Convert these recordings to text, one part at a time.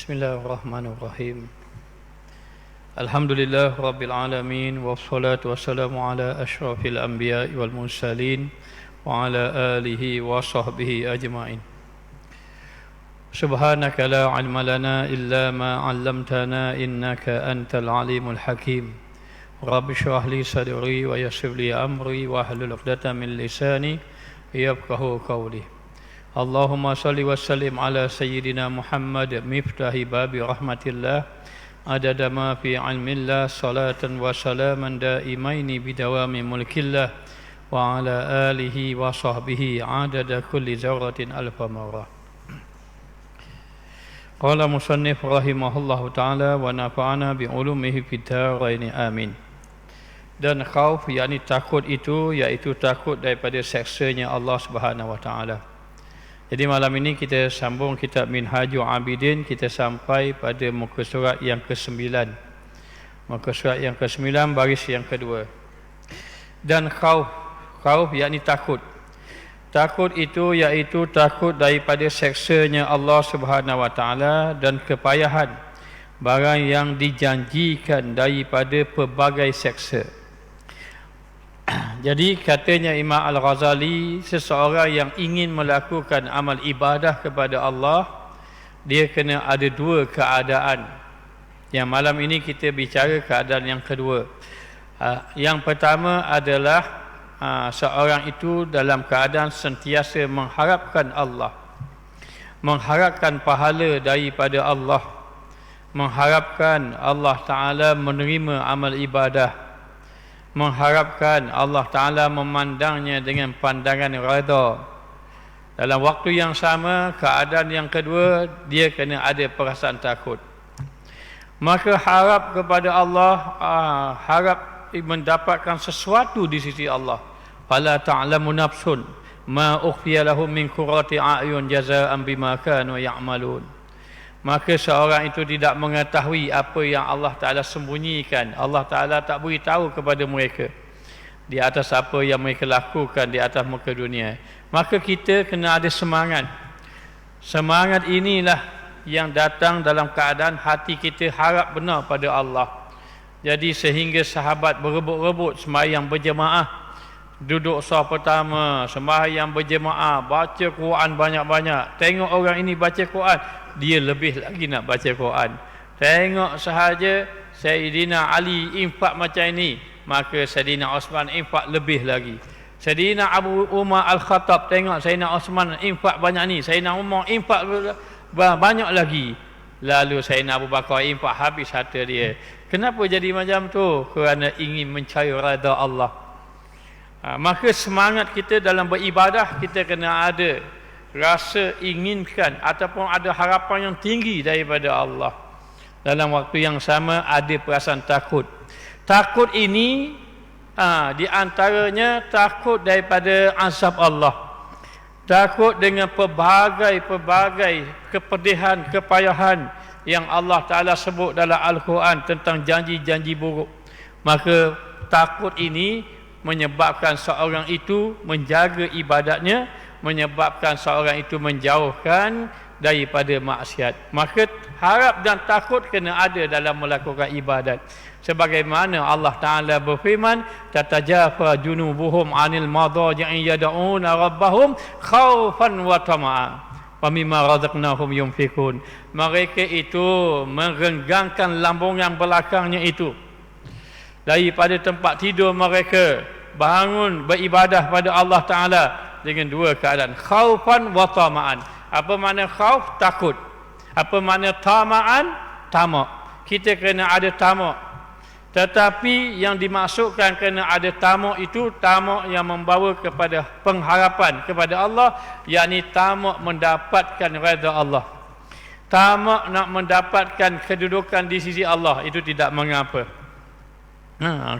Bismillahirrahmanirrahim. Alhamdulillah Rabbil Alamin. Wassalatu wassalamu ala ashrafil anbiya wal mursalin wa ala alihi wa sahbihi ajma'in. Subhanaka la ilma lana illa ma 'allamtana innaka antal alimul hakim. Rabbi shrah li sadri wa yassir li amri wa hlul 'uqdatam min lisani yafqahu qawli. Allahumma salli wa sallim ala sayyidina Muhammad miftahi babi rahmatillah adada ma fi ilmillah salatan wa salaman daimaini bidawami mulkillah wa ala alihi wa sahbihi adada kulli zawratin alfa marrah. Qala musannif rahimahullahu ta'ala wa nafa'ana bi ulumihi fid dharain amin. Dan khauf yakni takut itu iaitu takut daripada seksanya Allah Subhanahu wa taala. Jadi malam ini kita sambung kitab Minhajul Abidin, kita sampai pada muka surat yang ke-9. Muka surat yang ke-9 baris yang kedua. Dan khauf yakni takut. Takut itu iaitu takut daripada seksanya Allah Subhanahu wa taala dan kepayahan barang yang dijanjikan daripada pelbagai seksa. Jadi katanya Imam Al-Ghazali, seseorang yang ingin melakukan amal ibadah kepada Allah, dia kena ada dua keadaan. Yang malam ini kita bicara keadaan yang kedua. Yang pertama adalah seorang itu dalam keadaan sentiasa mengharapkan Allah, mengharapkan pahala daripada Allah, mengharapkan Allah Ta'ala menerima amal ibadah, mengharapkan Allah Ta'ala memandangnya dengan pandangan redha. Dalam waktu yang sama, keadaan yang kedua, dia kena ada perasaan takut. Maka harap kepada Allah, harap mendapatkan sesuatu di sisi Allah. Fala ta'lamu nafsun ma ukhfiya lahum min qurrati a'yun jazaa'an bima kanu ya'malun. Maka seorang itu tidak mengetahui apa yang Allah Ta'ala sembunyikan. Allah Ta'ala tak beritahu kepada mereka di atas apa yang mereka lakukan di atas muka dunia. Maka kita kena ada semangat. Semangat inilah yang datang dalam keadaan hati kita harap benar pada Allah. Jadi sehingga sahabat berebut-rebut sembahyang berjemaah, duduk saf pertama, sembahyang berjemaah, baca Quran banyak-banyak. Tengok orang ini baca Quran, dia lebih lagi nak baca Quran. Tengok sahaja Sayyidina Ali infak macam ini, maka Sayyidina Osman infak lebih lagi. Sayyidina Abu Umar Al-Khattab, tengok Sayyidina Osman infak banyak ni, Sayyidina Umar infak banyak lagi. Lalu Sayyidina Abu Bakar infak habis harta dia. Kenapa jadi macam tu? Kerana ingin mencari redha Allah. Maka semangat kita dalam beribadah, kita kena ada rasa inginkan ataupun ada harapan yang tinggi daripada Allah. Dalam waktu yang sama ada perasaan takut. Takut ini di antaranya takut daripada azab Allah. Takut dengan pelbagai kepedihan, kepayahan yang Allah Ta'ala sebut dalam Al-Quran tentang janji-janji buruk. Maka takut ini menyebabkan seorang itu menjaga ibadatnya, menyebabkan seorang itu menjauhkan daripada maksiat. Maka harap dan takut kena ada dalam melakukan ibadat. Sebagaimana Allah Ta'ala berfirman, tatajafa junubuhum 'anil madaji'i yad'una rabbahum khaufan wa tama'a wa mimma razaqnahum yunfikun. Mereka itu merenggangkan lambungan belakangnya itu daripada tempat tidur mereka, bangun beribadah pada Allah Ta'ala dengan dua keadaan, khaufan wa tama'an. Apa makna khauf? Takut. Apa makna tama'an? Tamak. Kita kena ada tamak. Tetapi yang dimaksudkan kena ada tamak itu tamak yang membawa kepada pengharapan kepada Allah, yakni tamak mendapatkan redha Allah. Tamak nak mendapatkan kedudukan di sisi Allah, itu tidak mengapa.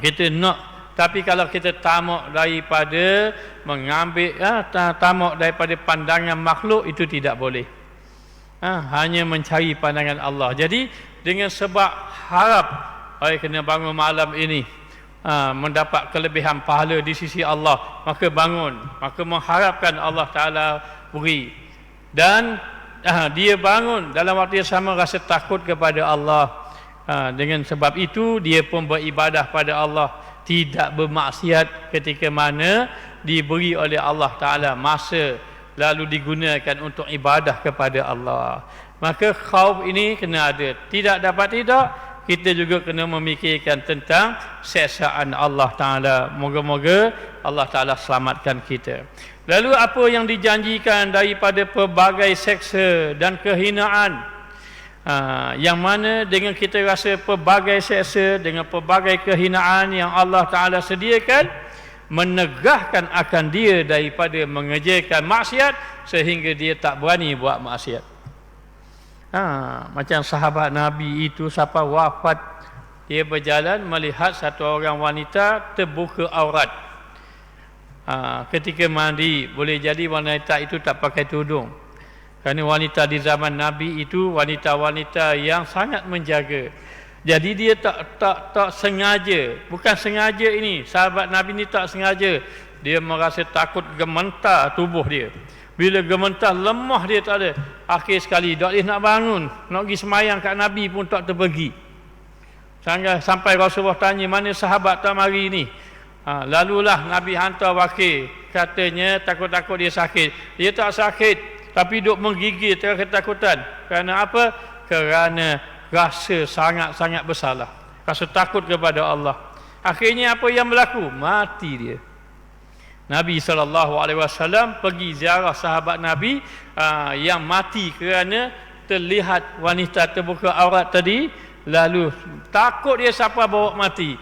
Kita nak, tapi kalau kita tamak daripada mengambil tamak daripada pandangan makhluk, itu tidak boleh. Hanya mencari pandangan Allah. Jadi dengan sebab harap kena bangun malam ini mendapat kelebihan pahala di sisi Allah, maka bangun, maka mengharapkan Allah Ta'ala beri. Dan dia bangun dalam waktu yang sama rasa takut kepada Allah. Dengan sebab itu dia pun beribadah pada Allah, tidak bermaksiat ketika mana diberi oleh Allah Ta'ala masa lalu digunakan untuk ibadah kepada Allah. Maka khauf ini kena ada. Tidak dapat tidak, kita juga kena memikirkan tentang siksaan Allah Ta'ala. Moga-moga Allah Ta'ala selamatkan kita. Lalu apa yang dijanjikan daripada pelbagai seksa dan kehinaan, yang mana dengan kita rasa pelbagai seksa, dengan pelbagai kehinaan yang Allah Ta'ala sediakan, menegahkan akan dia daripada mengerjakan maksiat sehingga dia tak berani buat maksiat. Macam sahabat Nabi itu sampai wafat, dia berjalan melihat satu orang wanita terbuka aurat. Ketika mandi, boleh jadi wanita itu tak pakai tudung. Kerana wanita di zaman Nabi itu wanita-wanita yang sangat menjaga. Jadi dia tak sengaja, bukan sengaja ini, sahabat Nabi ni tak sengaja. Dia merasa takut gementar tubuh dia. Bila gementar, lemah dia tak ada. Akhir sekali tak boleh nak bangun, nak pergi semayang kat Nabi pun tak terpergi. Sampai Rasulullah tanya, mana sahabat tak mari ni? Lalulah Nabi hantar wakil. Katanya takut-takut dia sakit. Dia tak sakit, tapi duk menggigil terhadap ketakutan. Kerana apa? Kerana rasa sangat-sangat bersalah, rasa takut kepada Allah. Akhirnya apa yang berlaku? Mati dia. Nabi SAW pergi ziarah sahabat Nabi yang mati kerana terlihat wanita terbuka aurat tadi. Lalu takut dia siapa bawa mati.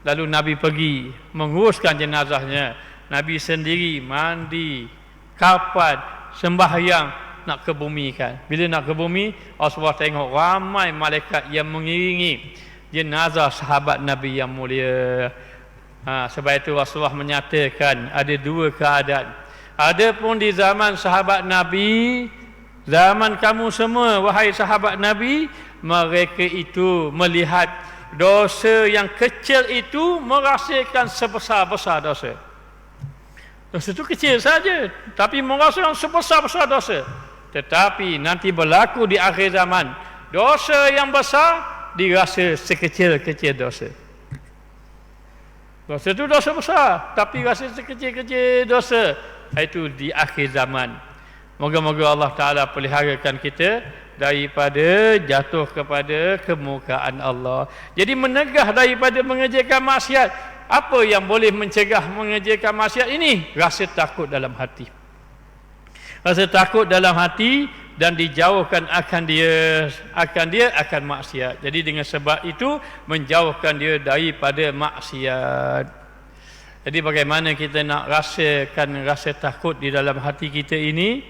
Lalu Nabi pergi menguruskan jenazahnya. Nabi sendiri mandi, kapan, sembahyang, nak kebumikan. Bila nak ke bumi, Rasulullah tengok ramai malaikat yang mengiringi jenazah sahabat Nabi yang mulia. Sebab itu Rasulullah menyatakan ada dua keadaan. Ada pun di zaman sahabat Nabi, zaman kamu semua wahai sahabat Nabi, mereka itu melihat dosa yang kecil itu merasakan sebesar-besar dosa. Dosa itu kecil saja, tapi merasakan sebesar-besar dosa. Tetapi nanti berlaku di akhir zaman, dosa yang besar dirasa sekecil-kecil dosa. Dosa itu dosa besar, tapi rasa sekecil-kecil dosa. Itu di akhir zaman. Moga-moga Allah Ta'ala peliharakan kita daripada jatuh kepada kemukaan Allah. Jadi menegah daripada mengerjakan maksiat. Apa yang boleh mencegah mengerjakan maksiat ini? Rasa takut dalam hati. Rasa takut dalam hati dan dijauhkan akan maksiat. Jadi dengan sebab itu menjauhkan dia daripada maksiat. Jadi bagaimana kita nak rasakan rasa takut di dalam hati kita ini?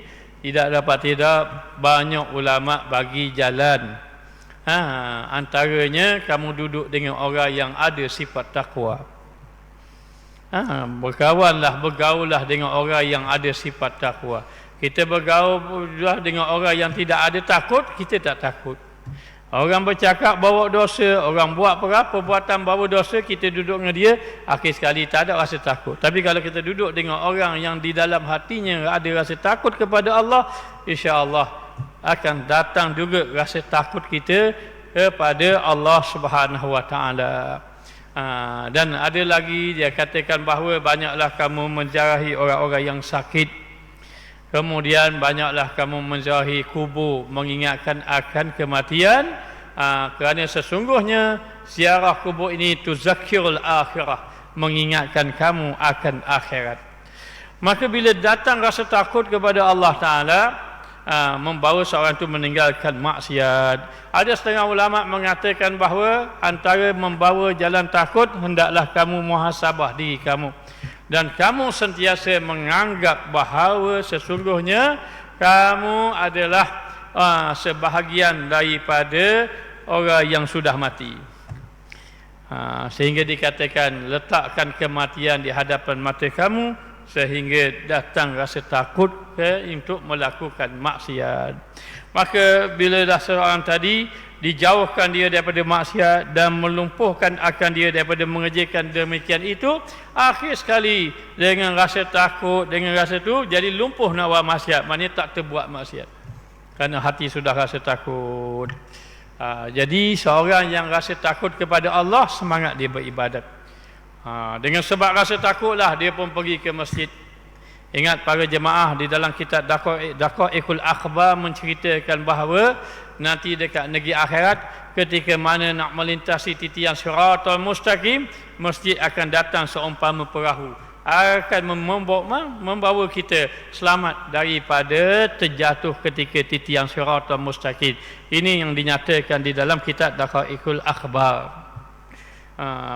Tidak dapat tidak, banyak ulama bagi jalan. Antaranya kamu duduk dengan orang yang ada sifat takwa. Bergaullah dengan orang yang ada sifat takwa. Kita bergaullah dengan orang yang tidak ada takut, kita tak takut. Orang bercakap bawa dosa, orang buat perbuatan bawa dosa, kita duduk dengan dia, akhir sekali tak ada rasa takut. Tapi kalau kita duduk dengan orang yang di dalam hatinya ada rasa takut kepada Allah, insya-Allah akan datang juga rasa takut kita kepada Allah Subhanahu Wa Taala. Dan ada lagi dia katakan bahawa banyaklah kamu menziarahi orang-orang yang sakit. Kemudian banyaklah kamu menziarahi kubur, mengingatkan akan kematian, kerana sesungguhnya ziarah kubur ini tuzakkirul akhirah, mengingatkan kamu akan akhirat. Maka bila datang rasa takut kepada Allah Ta'ala, membawa seorang itu meninggalkan maksiat. Ada setengah ulama mengatakan bahawa antara membawa jalan takut, hendaklah kamu muhasabah diri kamu. Dan kamu sentiasa menganggap bahawa sesungguhnya kamu adalah sebahagian daripada orang yang sudah mati. Sehingga dikatakan letakkan kematian di hadapan mata kamu sehingga datang rasa takut untuk melakukan maksiat. Maka bila dah seorang tadi dijauhkan dia daripada maksiat dan melumpuhkan akan dia daripada mengerjakan demikian itu, akhir sekali dengan rasa takut, dengan rasa tu jadi lumpuh nak buat maksiat, maknanya tak terbuat maksiat. Kerana hati sudah rasa takut. Jadi seorang yang rasa takut kepada Allah, semangat dia beribadat. Dengan sebab rasa takutlah dia pun pergi ke masjid. Ingat para jemaah, di dalam kitab Daqaiqul Akhbar menceritakan bahawa nanti dekat negeri akhirat, ketika mana nak melintasi titian Siratal Mustaqim, masjid akan datang seumpama perahu, akan membawa kita selamat daripada terjatuh ketika titian Siratal Mustaqim. Ini yang dinyatakan di dalam kitab Daqaiqul Akhbar.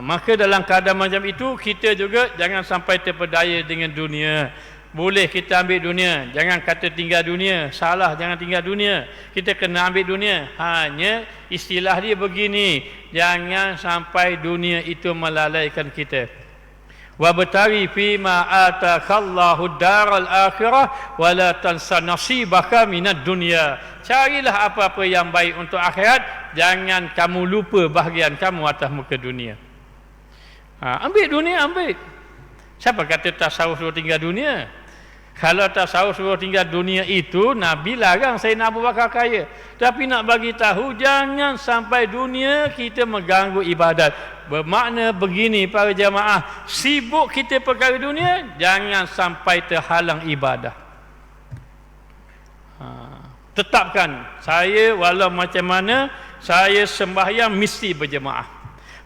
Maka dalam keadaan macam itu, kita juga jangan sampai terpedaya dengan dunia. Boleh kita ambil dunia, jangan kata tinggal dunia. Salah, jangan tinggal dunia. Kita kena ambil dunia. Hanya istilah dia begini, jangan sampai dunia itu melalaikan kita. Wabtari fima atakallahu daral akhirah wala tansa nasibaka minad dunya. Carilah apa-apa yang baik untuk akhirat, jangan kamu lupa bahagian kamu atas muka dunia. Ambil dunia, ambil. Siapa kata tasawuf suruh tinggal dunia? Kalau tasawuf suruh tinggal dunia itu, Nabi larang Sayyidina Abu Bakar kaya. Tapi nak bagi tahu, jangan sampai dunia kita mengganggu ibadat. Bermakna begini para jamaah, sibuk kita perkara dunia, jangan sampai terhalang ibadah. Tetapkan, saya walau macam mana, saya sembahyang mesti berjemaah.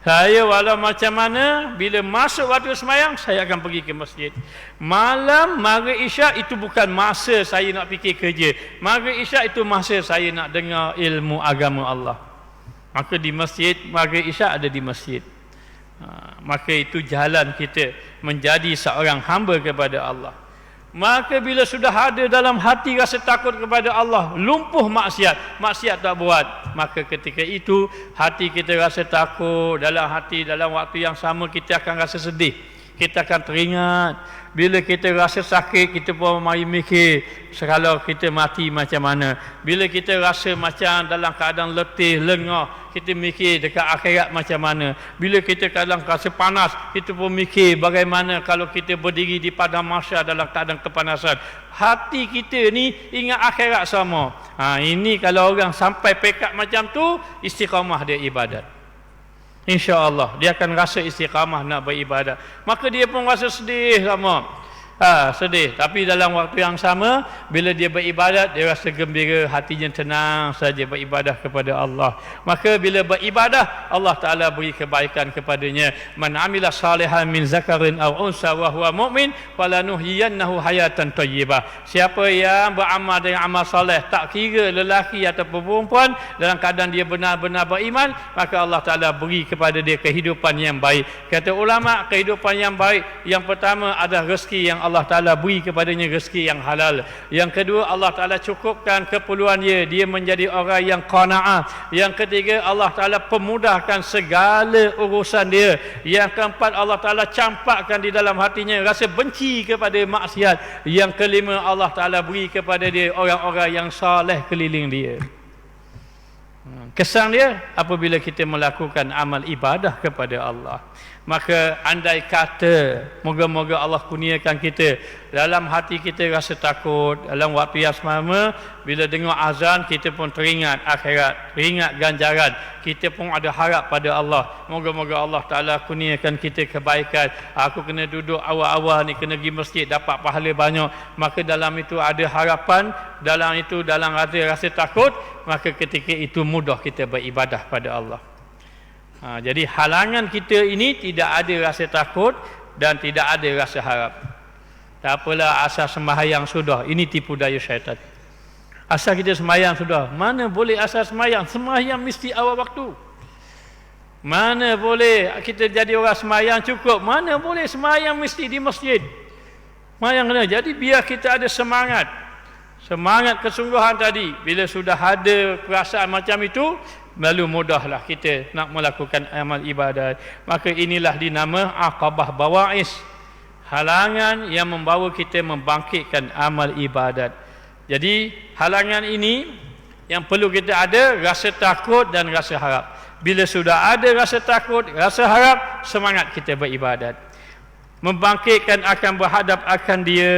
Saya walau macam mana, bila masuk waktu sembahyang, saya akan pergi ke masjid. Malam maghrib isyak itu bukan masa saya nak fikir kerja. Maghrib isyak itu masa saya nak dengar ilmu agama Allah. Maka di masjid, maghrib isyak ada di masjid. Maka itu jalan kita menjadi seorang hamba kepada Allah. Maka bila sudah ada dalam hati rasa takut kepada Allah, lumpuh maksiat tak buat, maka ketika itu hati kita rasa takut. Dalam hati, dalam waktu yang sama kita akan rasa sedih, kita akan teringat. Bila kita rasa sakit, kita pun mari mikir kalau kita mati macam mana. Bila kita rasa macam dalam keadaan letih, lengah, kita mikir dekat akhirat macam mana. Bila kita kadang rasa panas, kita pun mikir bagaimana kalau kita berdiri di padang mahsyar dalam keadaan kepanasan. Hati kita ni ingat akhirat sama. Ini kalau orang sampai pekat macam tu, istiqamah dia ibadat. InsyaAllah dia akan rasa istiqamah nak beribadat. Maka dia pun rasa sedih sama. Sedih, tapi dalam waktu yang sama bila dia beribadat, dia rasa gembira, hatinya tenang saja beribadah kepada Allah. Maka bila beribadah, Allah Ta'ala beri kebaikan kepadanya. Man amila salihan min zakarin aw unsa wa huwa mu'min falanuhyiyannahu hayatan thayyibah. Siapa yang beramal dengan amal soleh, tak kira lelaki atau perempuan, dalam keadaan dia benar-benar beriman, maka Allah Ta'ala beri kepada dia kehidupan yang baik. Kata ulama, kehidupan yang baik yang pertama adalah rezeki yang Allah Ta'ala beri kepadanya, rezeki yang halal. Yang kedua, Allah Ta'ala cukupkan keperluan dia menjadi orang yang qanaah. Yang ketiga, Allah Ta'ala pemudahkan segala urusan dia. Yang keempat, Allah Ta'ala campakkan di dalam hatinya rasa benci kepada maksiat. Yang kelima, Allah Ta'ala beri kepada dia orang-orang yang saleh keliling dia. Kesan dia apabila kita melakukan amal ibadah kepada Allah. Maka andai kata moga-moga Allah kurniakan kita dalam hati kita rasa takut, dalam waktu yang sama bila dengar azan kita pun teringat akhirat, teringat ganjaran, kita pun ada harap pada Allah. Moga-moga Allah Ta'ala kurniakan kita kebaikan. Aku kena duduk awal-awal ni, kena pergi masjid dapat pahala banyak. Maka dalam itu ada harapan, dalam itu dalam ada rasa takut, maka ketika itu mudah kita beribadah pada Allah. Jadi halangan kita ini tidak ada rasa takut dan tidak ada rasa harap. Tak apalah, asal sembahyang sudah. Ini tipu daya syaitan. Asal kita sembahyang sudah. Mana boleh asal sembahyang? Sembahyang mesti awal waktu. Mana boleh kita jadi orang sembahyang cukup? Mana boleh sembahyang mesti di masjid? Sembahyang kena. Jadi biar kita ada semangat. Semangat kesungguhan tadi. Bila sudah ada perasaan macam itu, lalu mudahlah kita nak melakukan amal ibadat. Maka inilah dinama aqabah bawa'is, halangan yang membawa kita membangkitkan amal ibadat. Jadi halangan ini yang perlu kita ada rasa takut dan rasa harap. Bila sudah ada rasa takut, rasa harap, semangat kita beribadat. Membangkitkan akan berhadap akan dia.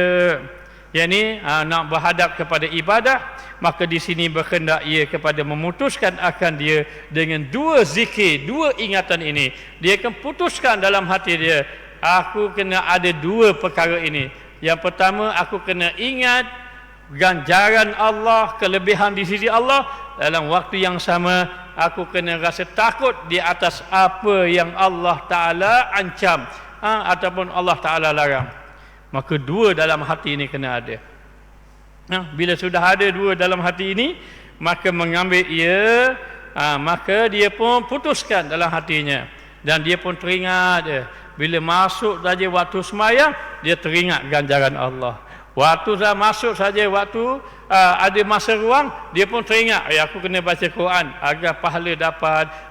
yakni nak berhadap kepada ibadah, maka di sini berkehendak ia kepada memutuskan akan dia dengan dua zikir, dua ingatan ini. Dia akan putuskan dalam hati dia, aku kena ada dua perkara ini. Yang pertama, aku kena ingat ganjaran Allah, kelebihan di sisi Allah. Dalam waktu yang sama, aku kena rasa takut di atas apa yang Allah Ta'ala ancam ataupun Allah Ta'ala larang. Maka dua dalam hati ini kena ada. Bila sudah ada dua dalam hati ini, maka mengambil ia, maka dia pun putuskan dalam hatinya. Dan dia pun teringat, bila masuk saja waktu semayang, dia teringat ganjaran Allah. Waktu dah masuk saja waktu ada masa ruang, dia pun teringat, aku kena baca Quran agar pahala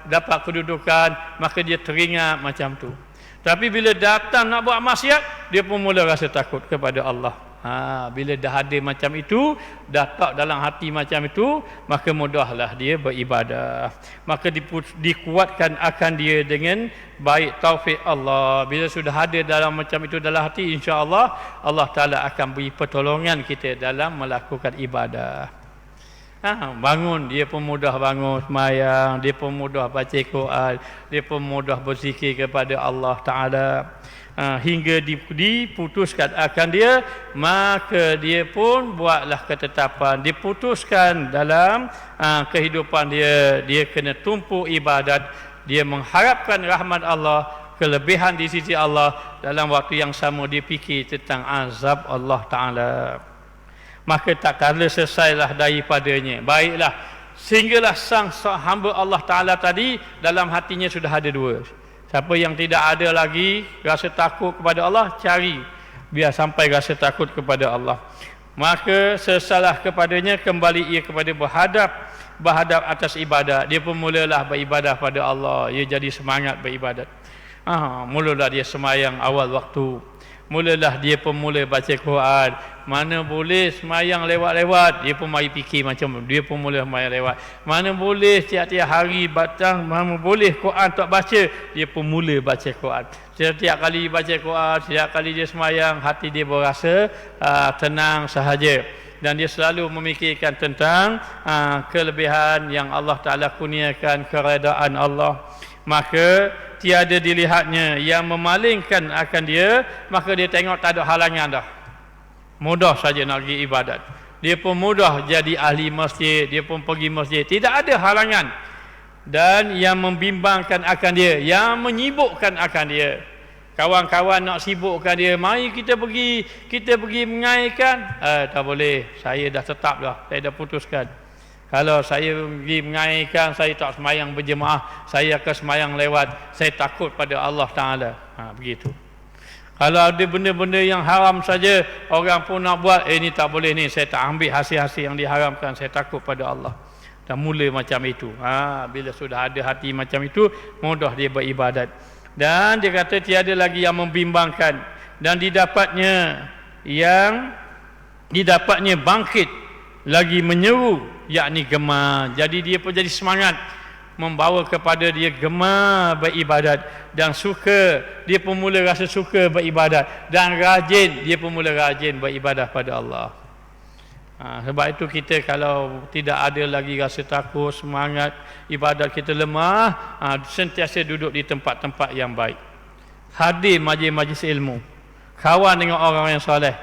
dapat kedudukan, maka dia teringat macam tu. Tapi bila datang nak buat maksiat, dia pun mula rasa takut kepada Allah. Bila dah ada macam itu, dah tak dalam hati macam itu, maka mudahlah dia beribadah. Maka dikuatkan akan dia dengan baik taufik Allah. Bila sudah ada dalam macam itu dalam hati, insya-Allah Allah Ta'ala akan beri pertolongan kita dalam melakukan ibadah. Bangun, dia pun mudah bangun semayang, dia pun mudah baca Quran, dia pun mudah berzikir kepada Allah Ta'ala. Hingga diputuskan akan dia, maka dia pun buatlah ketetapan, diputuskan dalam kehidupan dia, dia kena tumpu ibadat, dia mengharapkan rahmat Allah, kelebihan di sisi Allah. Dalam waktu yang sama dia fikir tentang azab Allah Ta'ala. Maka tak kala selesailah daripadanya. Baiklah, sehinggalah sang hamba Allah Ta'ala tadi dalam hatinya sudah ada dua. Siapa yang tidak ada lagi rasa takut kepada Allah, cari biar sampai rasa takut kepada Allah. Maka sesalah kepadanya, kembali ia kepada berhadap atas ibadat. Dia pun mulalah beribadah pada Allah. Ia jadi semangat beribadat. Mulalah dia semayang awal waktu. Mulalah dia pun mula baca Quran. Mana boleh semayang lewat-lewat, dia pun mari fikir macam dia pun mula semayang lewat. Mana boleh tiap-tiap hari batang, mana boleh Quran tak baca, dia pun mula baca Quran. Setiap kali baca Quran, setiap kali dia semayang, hati dia berasa tenang sahaja. Dan dia selalu memikirkan tentang kelebihan yang Allah Ta'ala kurniakan, keredaan Allah. Maka tiada dilihatnya yang memalingkan akan dia, maka dia tengok tak ada halangan dah. Mudah saja nak pergi ibadat. Dia pun mudah jadi ahli masjid, dia pun pergi masjid. Tidak ada halangan. Dan yang membimbangkan akan dia, yang menyibukkan akan dia. Kawan-kawan nak sibukkan dia, mari kita pergi mengairkan. Tak boleh, saya dah tetap dah, saya dah putuskan. Kalau saya pergi mengairkan, saya tak semayang berjemaah, saya akan semayang lewat, saya takut pada Allah Ta'ala. Begitu. Kalau ada benda-benda yang haram saja, orang pun nak buat, ini tak boleh ni, saya tak ambil hasil-hasil yang diharamkan, saya takut pada Allah. Dan mula macam itu. Bila sudah ada hati macam itu, mudah dia beribadat. Dan dia kata tiada lagi yang membimbangkan. Dan didapatnya bangkit lagi menyeru, yakni gemar. Jadi dia pun jadi semangat, membawa kepada dia gemar beribadat. Dan suka, dia pun mula rasa suka beribadat. Dan rajin, dia pun mula rajin beribadah pada Allah. Sebab itu kita kalau tidak ada lagi rasa takut, semangat, ibadat kita lemah, sentiasa duduk di tempat-tempat yang baik. Hadir majlis-majlis ilmu, kawan dengan orang yang soleh.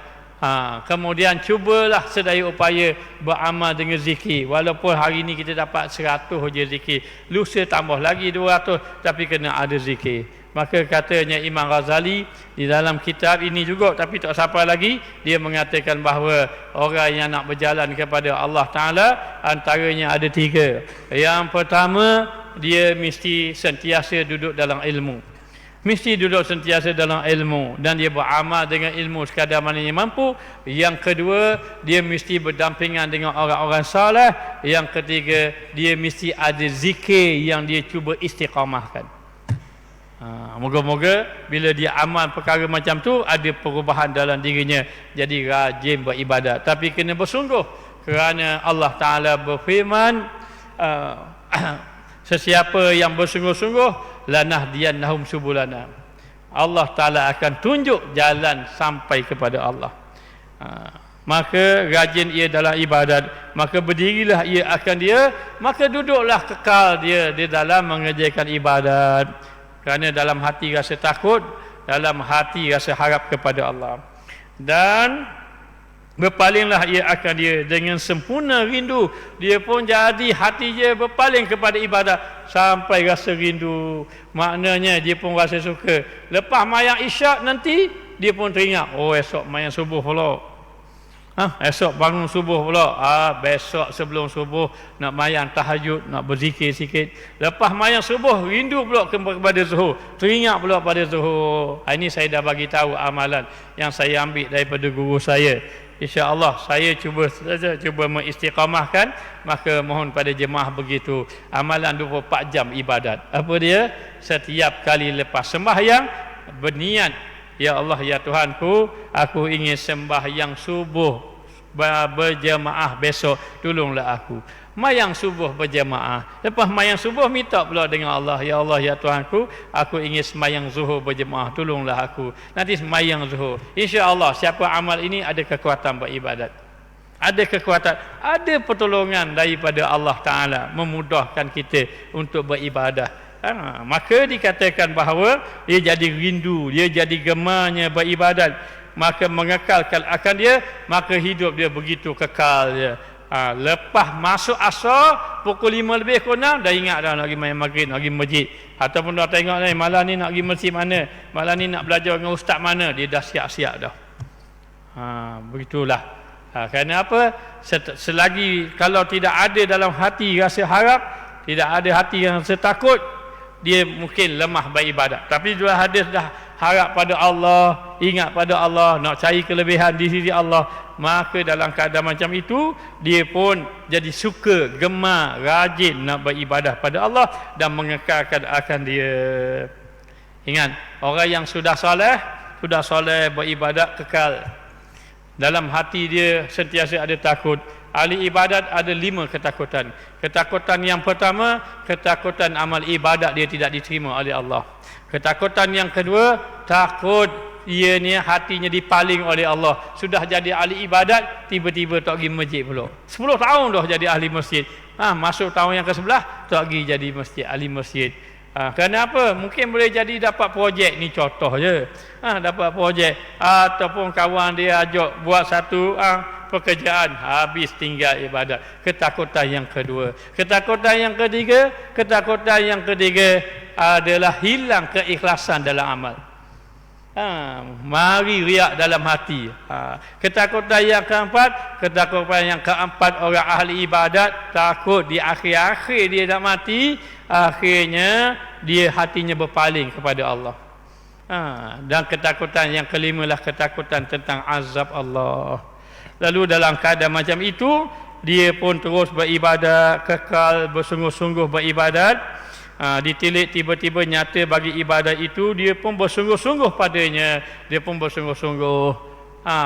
Kemudian cubalah sedaya upaya beramal dengan zikir. Walaupun hari ini kita dapat 100 je zikir, lusa tambah lagi 200, tapi kena ada zikir. Maka katanya Imam Ghazali di dalam kitab ini juga, tapi tak sampai lagi, dia mengatakan bahawa orang yang nak berjalan kepada Allah Ta'ala antaranya ada 3. Yang pertama, dia mesti sentiasa duduk dalam ilmu. Mesti duduk sentiasa dalam ilmu dan dia beramal dengan ilmu sekadar mana yang mampu. Yang kedua, dia mesti berdampingan dengan orang-orang saleh. Yang ketiga, dia mesti ada zikir yang dia cuba istiqamahkan. Moga-moga bila dia amal perkara macam tu, ada perubahan dalam dirinya, jadi rajin beribadat. Tapi kena bersungguh, kerana Allah Ta'ala berfirman, sesiapa yang bersungguh-sungguh, lanahdiyannahum subulana, Allah Ta'ala akan tunjuk jalan sampai kepada Allah. maka rajin ia dalam ibadat, maka berdirilah ia akan dia, maka duduklah kekal dia di dalam mengerjakan ibadat. Kerana dalam hati rasa takut, dalam hati rasa harap kepada Allah. Dan berpalinglah ia akan dia dengan sempurna rindu. Dia pun jadi hati dia berpaling kepada ibadat sampai rasa rindu. Maknanya dia pun rasa suka. Lepas mayang isyak nanti, dia pun teringat, oh esok mayang subuh pula. Esok bangun subuh pula. Besok sebelum subuh nak mayang tahajud, nak berzikir sikit. Lepas mayang subuh rindu pula kepada zuhur, teringat pula pada zuhur. Ini saya dah bagi tahu amalan yang saya ambil daripada guru saya. InsyaAllah saya cuba mengistiqamahkan. Maka mohon pada jemaah begitu. Amalan 24 jam ibadat. Apa dia? Setiap kali lepas sembahyang berniat, ya Allah, ya Tuhanku, aku ingin sembahyang subuh berjemaah besok, tolonglah aku. Mayang subuh berjemaah. Lepas mayang subuh minta pula dengan Allah, ya Allah, ya Tuhanku, aku ingin sembahyang zuhur berjemaah, tolonglah aku. Nanti sembahyang zuhur. Insya-Allah siapa amal ini ada kekuatan beribadat. Ada kekuatan, ada pertolongan daripada Allah Taala memudahkan kita untuk beribadah. Maka dikatakan bahawa dia jadi rindu, dia jadi gemarnya beribadat, maka mengekalkan akan dia, maka hidup dia begitu kekal dia. Lepas masuk asar pukul 5 lebih kurang dah ingat dah nak pergi main maghrib, nak pergi masjid, ataupun dah tengok ni malam ni nak pergi masjid mana, malam ni nak belajar dengan ustaz mana, dia dah siap-siap dah. Begitulah. Kerana apa? Selagi kalau tidak ada dalam hati rasa harap, tidak ada hati yang rasa takut, dia mungkin lemah beribadat. Tapi dua hadis dah harap pada Allah, ingat pada Allah, nak cari kelebihan di sisi Allah, maka dalam keadaan macam itu dia pun jadi suka, gemar, rajin nak beribadah pada Allah dan mengekalkan akan dia. Ingat, orang yang sudah soleh beribadat kekal. Dalam hati dia sentiasa ada takut. Ahli ibadat ada 5 ketakutan. Ketakutan yang pertama, ketakutan amal ibadat dia tidak diterima oleh Allah. Ketakutan yang kedua, takut ianya hatinya dipaling oleh Allah. Sudah jadi ahli ibadat, tiba-tiba tak pergi masjid pula. 10 tahun dah jadi ahli masjid. Masuk tahun yang ke-11 tak pergi jadi masjid, ahli masjid. Kerana apa? Mungkin boleh jadi dapat projek, ni contoh je. Dapat projek ataupun kawan dia ajak buat satu pekerjaan, habis tinggal ibadat. Ketakutan yang kedua. Ketakutan yang ketiga adalah hilang keikhlasan dalam amal. Mari riak dalam hati. Ketakutan yang keempat, orang ahli ibadat takut di akhir-akhir dia nak mati, akhirnya dia hatinya berpaling kepada Allah. Dan ketakutan yang kelima lah ketakutan tentang azab Allah. Lalu dalam keadaan macam itu, dia pun terus beribadat, kekal bersungguh-sungguh beribadat. Ditilik tiba-tiba nyata bagi ibadat itu, dia pun bersungguh-sungguh padanya. Dia pun bersungguh-sungguh.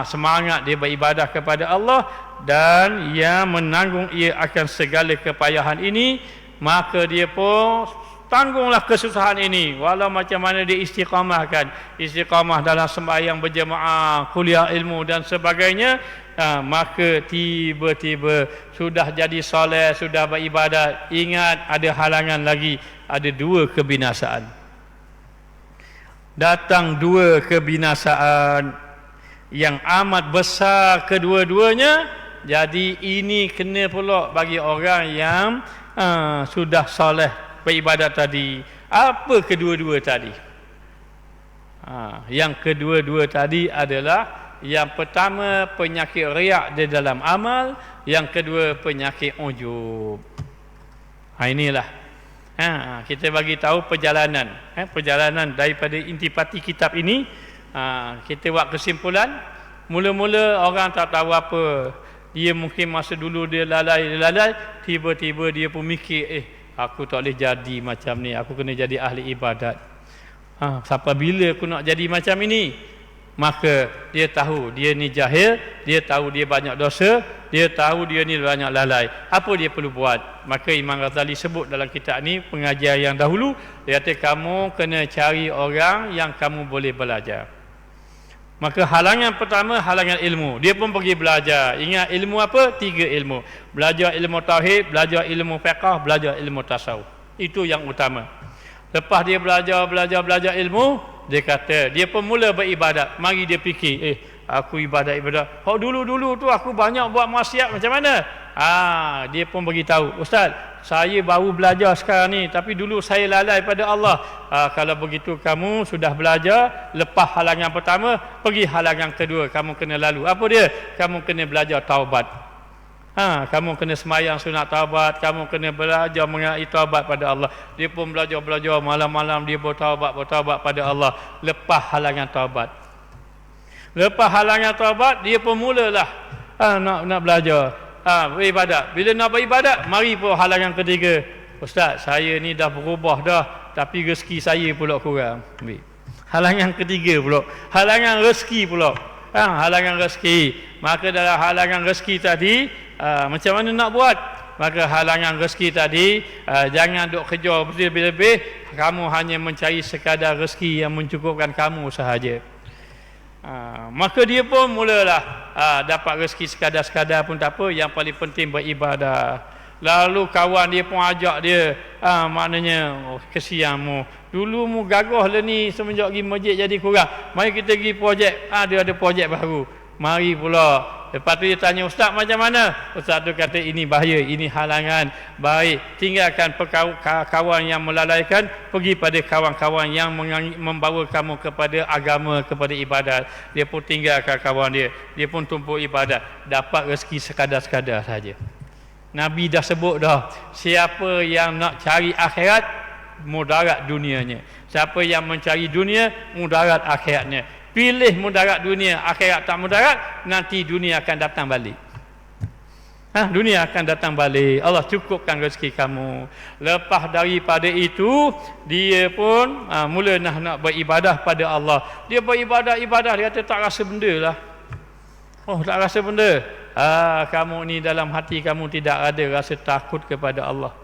Semangat dia beribadah kepada Allah, dan yang menanggung ia akan segala kepayahan ini, maka dia pun tanggunglah kesusahan ini. Walau macam mana dia istiqamah dalam sembahyang berjemaah, kuliah ilmu dan sebagainya, maka tiba-tiba sudah jadi soleh, sudah beribadat, ingat ada halangan lagi, ada 2 kebinasaan. Datang 2 kebinasaan yang amat besar kedua-duanya. Jadi ini kena pula bagi orang yang sudah soleh beribadat tadi. Apa kedua-dua tadi? Yang kedua-dua tadi adalah, yang pertama penyakit riak di dalam amal, yang kedua penyakit ujub. Inilah kita bagi tahu perjalanan daripada intipati kitab ini. Kita buat kesimpulan. Mula-mula orang tak tahu apa. Dia mungkin masa dulu dia lalai, tiba-tiba dia pun mikir, aku tak boleh jadi macam ni, aku kena jadi ahli ibadat. Sampai bila aku nak jadi macam ini? Maka dia tahu dia ni jahil, dia tahu dia banyak dosa, dia tahu dia ni banyak lalai. Apa dia perlu buat? Maka Imam Ghazali sebut dalam kitab ni, pengajar yang dahulu, dia kata kamu kena cari orang yang kamu boleh belajar. Maka halangan pertama, halangan ilmu. Dia pun pergi belajar. Ingat ilmu apa? 3 ilmu. Belajar ilmu tauhid, belajar ilmu fiqh, belajar ilmu tasawuf. Itu yang utama. Lepas dia belajar ilmu, dia kata, dia pun mula beribadat. Mari dia fikir, aku ibadat. Dulu tu aku banyak buat maksiat, macam mana? Dia pun beritahu, Ustaz, saya baru belajar sekarang ni, tapi dulu saya lalai pada Allah. Kalau begitu kamu sudah belajar, lepas halangan pertama, pergi halangan kedua, kamu kena lalu. Apa dia? Kamu kena belajar taubat. Kamu kena semayang sunat taubat, kamu kena belajar mengenai taubat pada Allah. Dia pun belajar malam-malam dia bertaubat pada Allah. Lepas halangan taubat, dia pun mulalah nak belajar, beribadat. Bila nak beribadat, mari pun halangan ketiga. Ustaz, saya ni dah berubah dah, tapi rezeki saya pula kurang. Halangan ketiga pula, halangan rezeki pula. Halangan rezeki. Maka dalam halangan rezeki tadi, macam mana nak buat? Maka halangan rezeki tadi, jangan duk kerja berlebih-lebih. Kamu hanya mencari sekadar rezeki yang mencukupkan kamu sahaja. Maka dia pun mulalah dapat rezeki sekadar-sekadar pun tak apa. Yang paling penting beribadah. Lalu kawan dia pun ajak dia, maknanya, kesianmu, dulu mu gagah lah ni, semenjak pergi masjid jadi kurang, mari kita pergi projek. Dia ada projek baru, mari pula. Lepas tu dia tanya, Ustaz macam mana? Ustaz tu kata, ini bahaya, ini halangan. Baik, tinggalkan kawan yang melalaikan, pergi pada kawan-kawan yang membawa kamu kepada agama, kepada ibadat. Dia pun tinggalkan kawan dia pun tumpuk ibadat, dapat rezeki sekadar-sekadar saja. Nabi dah sebut dah, siapa yang nak cari akhirat, mudarat dunianya. Siapa yang mencari dunia, mudarat akhiratnya. Pilih mudarat dunia, akhirat tak mudarat, nanti dunia akan datang balik. Dunia akan datang balik. Allah cukupkan rezeki kamu. Lepas daripada itu, dia pun mula nak beribadah pada Allah. Dia beribadah, dia kata tak rasa benda lah. Tak rasa benda. Kamu ni dalam hati kamu tidak ada rasa takut kepada Allah,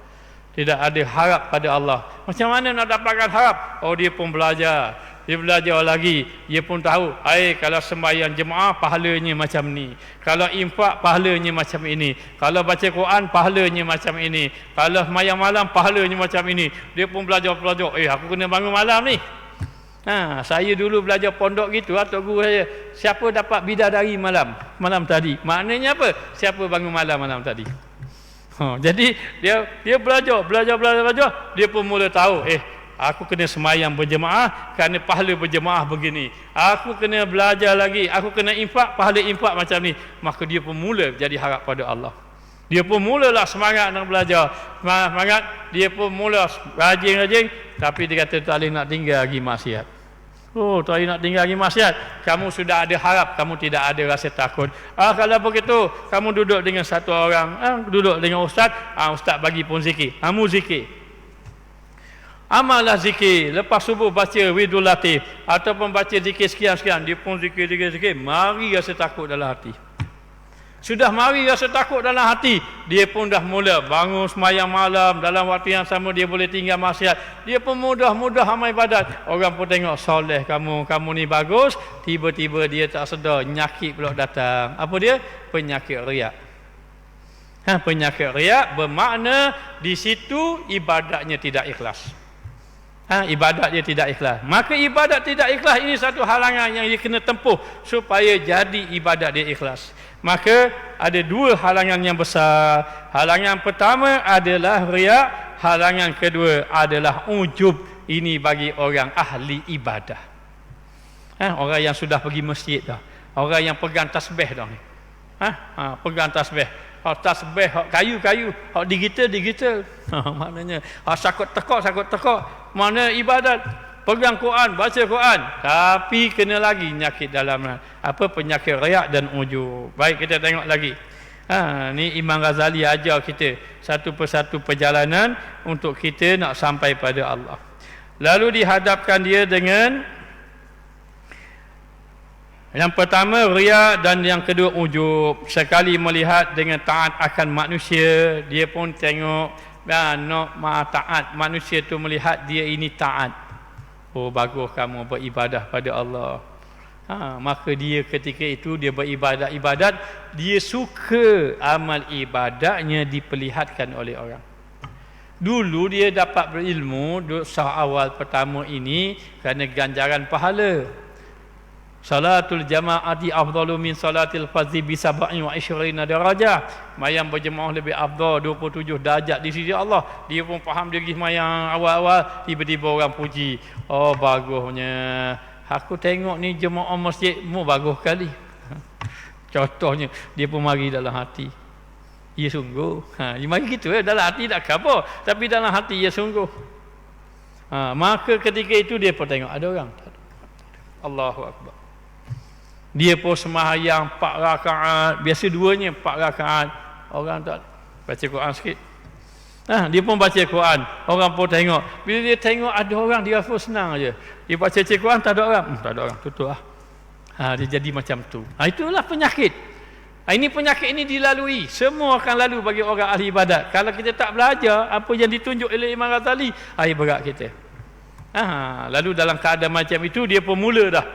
tidak ada harap pada Allah. Macam mana nak dapatkan harap? Dia pun belajar. Dia belajar lagi. Dia pun tahu, kalau sembahyang jemaah pahalanya macam ni, kalau infak pahalanya macam ini, kalau baca Quran pahalanya macam ini, kalau sembahyang malam pahalanya macam ini. Dia pun belajar. Aku kena bangun malam ni. Saya dulu belajar pondok gitu, Tok Guru saya, siapa dapat bidadari malam tadi? Maknanya apa? Siapa bangun malam tadi? Jadi dia belajar. Dia pun mula tahu, aku kena semayang berjemaah kerana pahala berjemaah begini. Aku kena belajar lagi, aku kena infak, pahala infak macam ni. Maka dia pun mula jadi harap pada Allah. Dia pun mulalah semangat nak belajar. Semangat, dia pun mula rajin. Tapi dia kata tak boleh nak tinggal lagi maksiat. Tak boleh nak tinggal lagi maksiat. Kamu sudah ada harap, kamu tidak ada rasa takut. Kalau begitu, kamu duduk dengan satu orang, duduk dengan ustaz, ustaz bagi pun zikir. Kamu zikir. Amallah zikir. Lepas subuh baca Widul Latif, ataupun baca zikir sekian-sekian. Dia pun zikir. Mari rasa takut dalam hati. Sudah mari rasa takut dalam hati, dia pun dah mula bangun semayang malam. Dalam waktu yang sama dia boleh tinggal maksiat. Dia pun mudah amal ibadat. Orang pun tengok, soleh kamu ni bagus. Tiba-tiba dia tak sedar, nyakit pula datang. Apa dia? Penyakit riak. Penyakit riak bermakna di situ ibadatnya tidak ikhlas. Ibadat dia tidak ikhlas. Maka ibadat tidak ikhlas ini satu halangan yang dia kena tempuh supaya jadi ibadat dia ikhlas. Maka ada dua halangan yang besar. Halangan pertama adalah riak, halangan kedua adalah ujub. Ini bagi orang ahli ibadah. Orang yang sudah pergi masjid dah. Orang yang pegang tasbih dah ni. Pegang tasbih. Tasbih kayu-kayu, digital. Maknanya sakut tekak. Mana ibadat? Pegang Quran, baca Quran, tapi kena lagi nyakit dalam penyakit riak dan ujub. Baik, kita tengok lagi. Ni Imam Ghazali ajar kita satu persatu perjalanan untuk kita nak sampai pada Allah. Lalu dihadapkan dia dengan yang pertama riak dan yang kedua ujub. Sekali melihat dengan taat akan manusia, dia pun tengok nak taat. Manusia tu melihat dia ini taat. Bagus kamu beribadah pada Allah. Maka dia ketika itu dia beribadat-ibadat, dia suka amal ibadatnya diperlihatkan oleh orang. Dulu dia dapat berilmu sah awal pertama ini kerana ganjaran pahala. Salatul jama'ati afdalu min salatil fardhi bi 27 darajah. Mayang berjemaah lebih afdal 27 darajat di sisi Allah. Dia pun faham dia pergi mayang awal-awal, tiba-tiba orang puji. Oh bagusnya. Aku tengok ni jemaah masjidmu bagus kali. Contohnya dia pun mari dalam hati. Ya sungguh. Dia mari gitu dalam hati tak apa, tapi dalam hati ya sungguh. Maka ketika itu dia pun tengok ada orang. Allahu akbar. Dia pun sembahyang 4 rakaat, biasa duanya 4 rakaat. Orang tak baca Quran sikit. Dia pun baca Quran. Orang pun tengok. Bila dia tengok ada orang, dia rasa senang aja. Dia baca Quran tak ada orang. Tak ada orang, tutup lah. Dia jadi macam tu. Itulah penyakit. Ini penyakit ini dilalui. Semua akan lalu bagi orang ahli ibadat. Kalau kita tak belajar apa yang ditunjuk oleh Imam Ghazali, berat kita. Lalu dalam keadaan macam itu dia pun mula dah.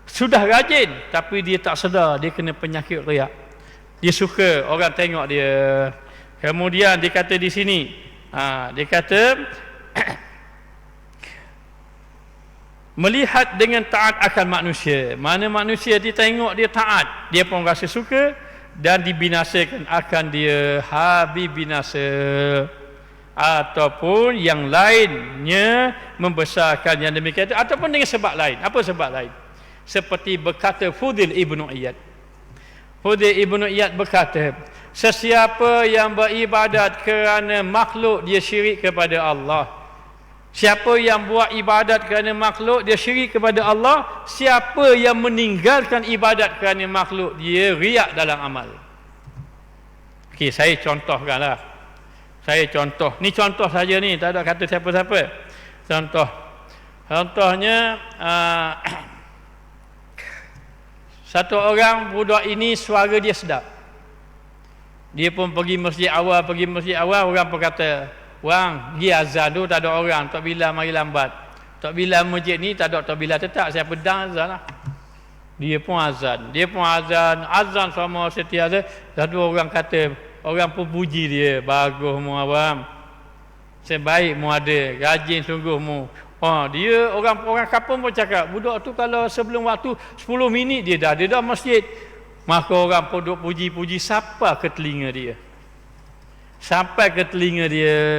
Sudah rajin tapi dia tak sedar dia kena penyakit riak. Dia suka orang tengok dia. Kemudian dia kata di sini, dia kata melihat dengan taat akan manusia. Mana manusia dia tengok dia taat, dia pun rasa suka dan dibinasakan akan dia habis binasa. Ataupun yang lainnya membesarkan yang demikian itu, ataupun dengan sebab lain. Apa sebab lain? Seperti berkata Fudail ibnu Iyad. Fudail ibnu Iyad berkata, sesiapa yang beribadat kerana makhluk dia syirik kepada Allah. Siapa yang buat ibadat kerana makhluk dia syirik kepada Allah. Siapa yang meninggalkan ibadat kerana makhluk dia riak dalam amal. Okey, saya contohkanlah. Saya contoh. Ni contoh saja ni, tak ada kata siapa-siapa. Contohnya satu orang budak ini suara dia sedap. Dia pun pergi masjid awal, orang pun kata, "Wang, pergi azan tu tak ada orang, Tok Bilal mari lambat. Tok Bilal masjid ni tak ada Tok Bilal tetap, saya pedang azan lah." Dia pun azan sama setiap azan. Satu orang kata, orang pun puji dia, "Bagus mu abang. Sebaik mu ada, rajin sungguh mu." Dia orang kampung pun cakap, budak tu kalau sebelum waktu 10 minit dia dah masjid. Maka orang pun duk puji-puji sampai ke telinga dia.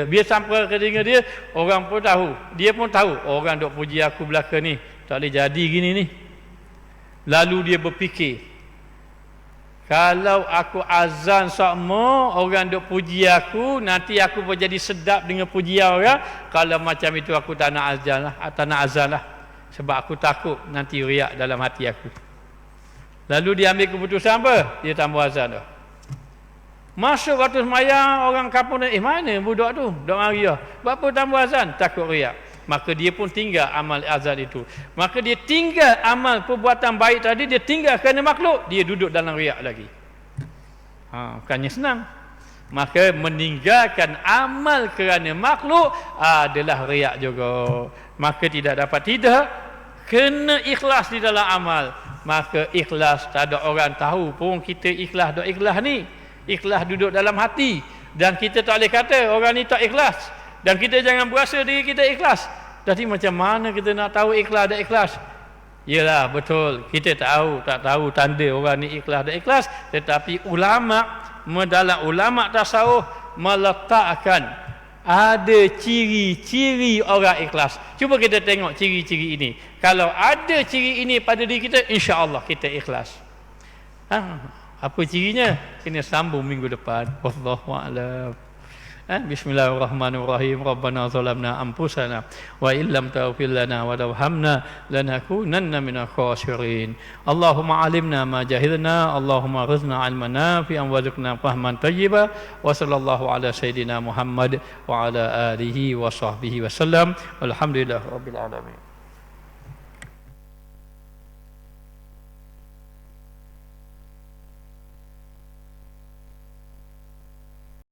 Biar sampai ke telinga dia, orang pun tahu. Dia pun tahu, orang duk puji aku belakang ni, tak boleh jadi gini ni. Lalu dia berfikir, kalau aku azan sama, orang duk puji aku, nanti aku pun jadi sedap dengan pujian orang. Kalau macam itu aku tak nak azan lah. Sebab aku takut nanti riak dalam hati aku. Lalu dia ambil keputusan apa? Dia tambah azan dah. Masuk waktu semayang, orang kampung ni, mana budak tu? Dok mari dah. Buat apa tambah azan? Takut riak. Maka dia pun tinggal amal azan itu. Maka dia tinggal amal perbuatan baik tadi, dia tinggal kerana makhluk, dia duduk dalam riak lagi. Bukannya senang. Maka meninggalkan amal kerana makhluk adalah riak juga. Maka tidak kena ikhlas di dalam amal. Maka ikhlas, tak ada orang tahu pun kita ikhlas ni. Ikhlas duduk dalam hati. Dan kita tak boleh kata orang ni tak ikhlas. Dan kita jangan berasa diri kita ikhlas. Jadi macam mana kita nak tahu ikhlas dan ikhlas? Yalah, betul. Kita tak tahu tanda orang ni ikhlas dan ikhlas. Tetapi dalam ulama tasawuf meletakkan ada ciri-ciri orang ikhlas. Cuba kita tengok ciri-ciri ini. Kalau ada ciri ini pada diri kita, insya-Allah kita ikhlas. Apa cirinya? Kena sambung minggu depan. Wallahu a'lam. Bismillahirrahmanirrahim. Rabbana zalamna anfusana wa illam taghfir lana wa tarhamna lanakunanna minal khasirin. Allahumma alimna ma jahilna, Allahumma rizqna ilman nafi'an warzuqna fahman thayyiba. Wa sallallahu ala sayidina Muhammad wa ala alihi wa sahbihi wasallam. Walhamdulillahirabbil alamin.